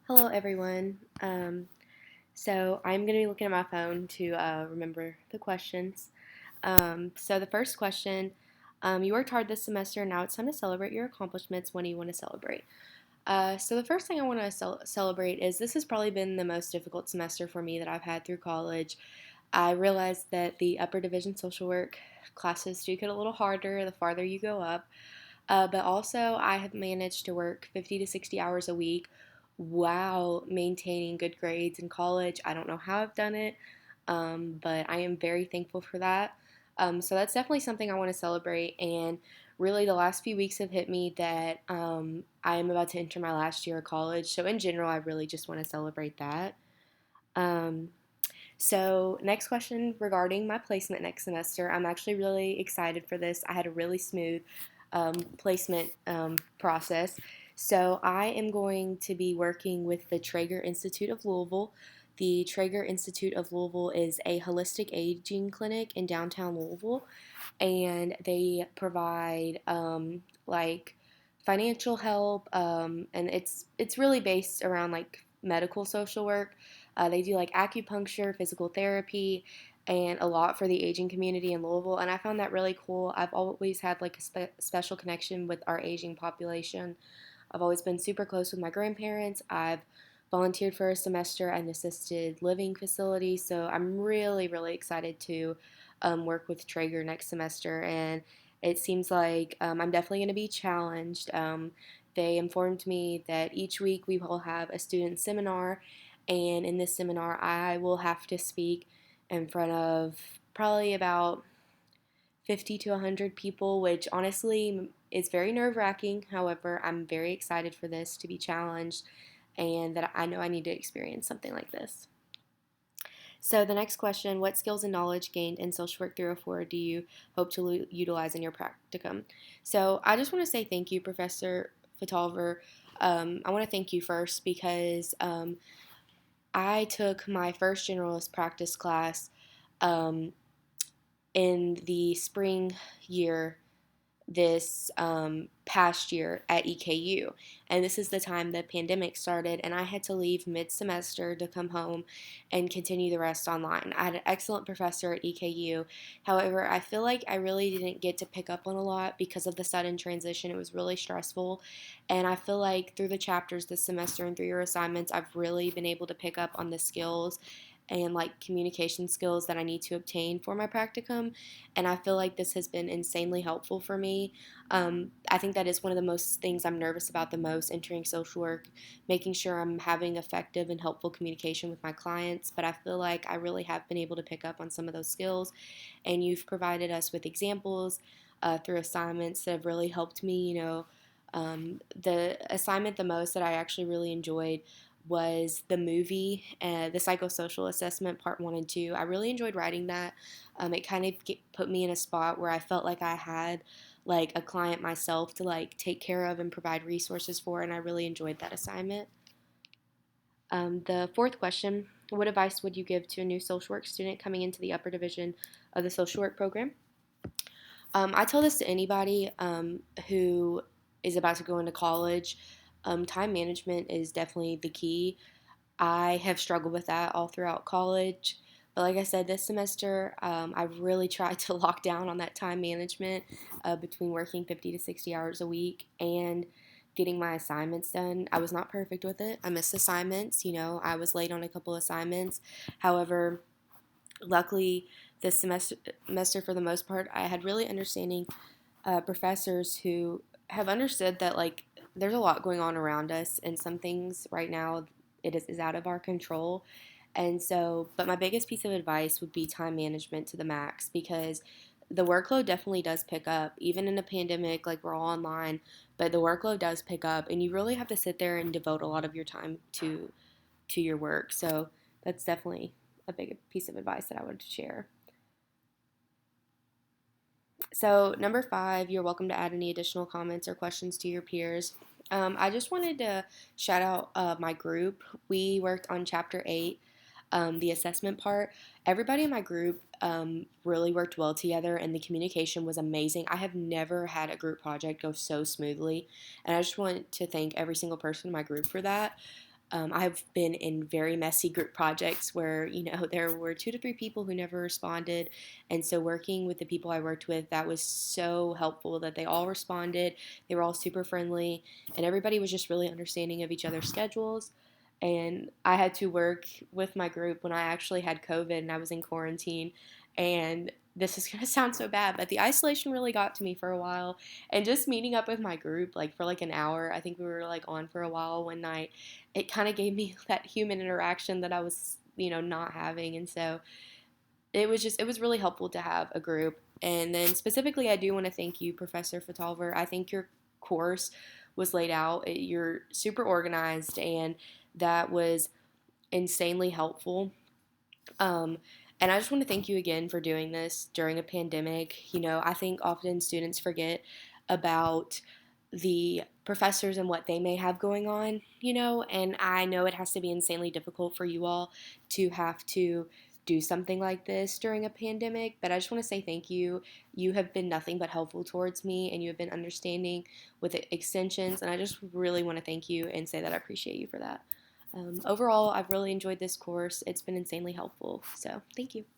Hello, everyone. So I'm going to be looking at my phone to remember the questions. So the first question, you worked hard this semester, now it's time to celebrate your accomplishments. When do you want to celebrate? So the first thing I want to celebrate is this has probably been the most difficult semester for me that I've had through college. I realized that the upper division social work classes do get a little harder the farther you go up. But also, I have managed to work 50 to 60 hours a week while maintaining good grades in college. I don't know how I've done it, but I am very thankful for that. So that's definitely something I want to celebrate. And really, the last few weeks have hit me that I am about to enter my last year of college. So, in general, I really just want to celebrate that. Um, so, next question regarding my placement next semester. I'm actually really excited for this. I had a really smooth placement process. So, I am going to be working with the Traeger Institute of Louisville. The Traeger Institute of Louisville is a holistic aging clinic in downtown Louisville, and they provide like financial help, and it's really based around like medical social work. They do like acupuncture, physical therapy, and a lot for the aging community in Louisville. And I found that really cool. I've always had like a special connection with our aging population. I've always been super close with my grandparents. I've volunteered for a semester at an assisted living facility, so I'm really, really excited to work with Traeger next semester. And it seems like I'm definitely going to be challenged. They informed me that each week we will have a student seminar, and in this seminar, I will have to speak in front of probably about 50 to 100 people, which honestly is very nerve wracking. However, I'm very excited for this to be challenged and that I know I need to experience something like this. So, the next question, what skills and knowledge gained in Social Work 304 do you hope to utilize in your practicum? So, I just want to say thank you, Professor Fatalver. I want to thank you first because I took my first generalist practice class um, in the spring year this past year at EKU. And this is the time the pandemic started, and I had to leave mid semester to come home and continue the rest online. I had an excellent professor at EKU. However, I feel like I really didn't get to pick up on a lot because of the sudden transition. It was really stressful. And I feel like through the chapters this semester and through your assignments, I've really been able to pick up on the skills and like communication skills that I need to obtain for my practicum, and I feel like this has been insanely helpful for me. I think that is one of the most things I'm nervous about the most entering social work, making sure I'm having effective and helpful communication with my clients. But I feel like I really have been able to pick up on some of those skills, and you've provided us with examples through assignments that have really helped me. The assignment the most that I actually really enjoyed was the movie, the psychosocial assessment part one and two. I really enjoyed writing that. It kind of put me in a spot where I felt like I had like a client myself to like take care of and provide resources for, and I really enjoyed that assignment. The fourth question, what advice would you give to a new social work student coming into the upper division of the social work program? I tell this to anybody who is about to go into college. Time management is definitely the key. I have struggled with that all throughout college. But like I said, this semester, I've really tried to lock down on that time management between working 50 to 60 hours a week and getting my assignments done. I was not perfect with it. I missed assignments. I was late on a couple assignments. However, luckily, this semester for the most part, I had really understanding professors who have understood that like there's a lot going on around us, and some things right now is out of our control. And so, but my biggest piece of advice would be time management to the max, because the workload definitely does pick up even in a pandemic. Like, we're all online, but the workload does pick up, and you really have to sit there and devote a lot of your time to your work. So that's definitely a big piece of advice that I would share. So, number five, you're welcome to add any additional comments or questions to your peers. I just wanted to shout out my group. We worked on chapter eight, the assessment part. Everybody in my group really worked well together, and the communication was amazing. I have never had a group project go so smoothly, and I just want to thank every single person in my group for that. I've been in very messy group projects where, there were 2 to 3 people who never responded. And so, working with the people I worked with, that was so helpful that they all responded. They were all super friendly, and everybody was just really understanding of each other's schedules. And I had to work with my group when I actually had COVID and I was in quarantine. And this is going to sound so bad, but the isolation really got to me for a while. And just meeting up with my group, like for like an hour, I think we were like on for a while one night, it kind of gave me that human interaction that I was, not having. And so it was really helpful to have a group. And then specifically, I do want to thank you, Professor Fatalver. I think your course was laid out. You're super organized, and that was insanely helpful. Um, and I just want to thank you again for doing this during a pandemic. I think often students forget about the professors and what they may have going on, and I know it has to be insanely difficult for you all to have to do something like this during a pandemic, but I just want to say thank you. You have been nothing but helpful towards me, and you have been understanding with the extensions, and I just really want to thank you and say that I appreciate you for that. Overall, I've really enjoyed this course. It's been insanely helpful, so thank you.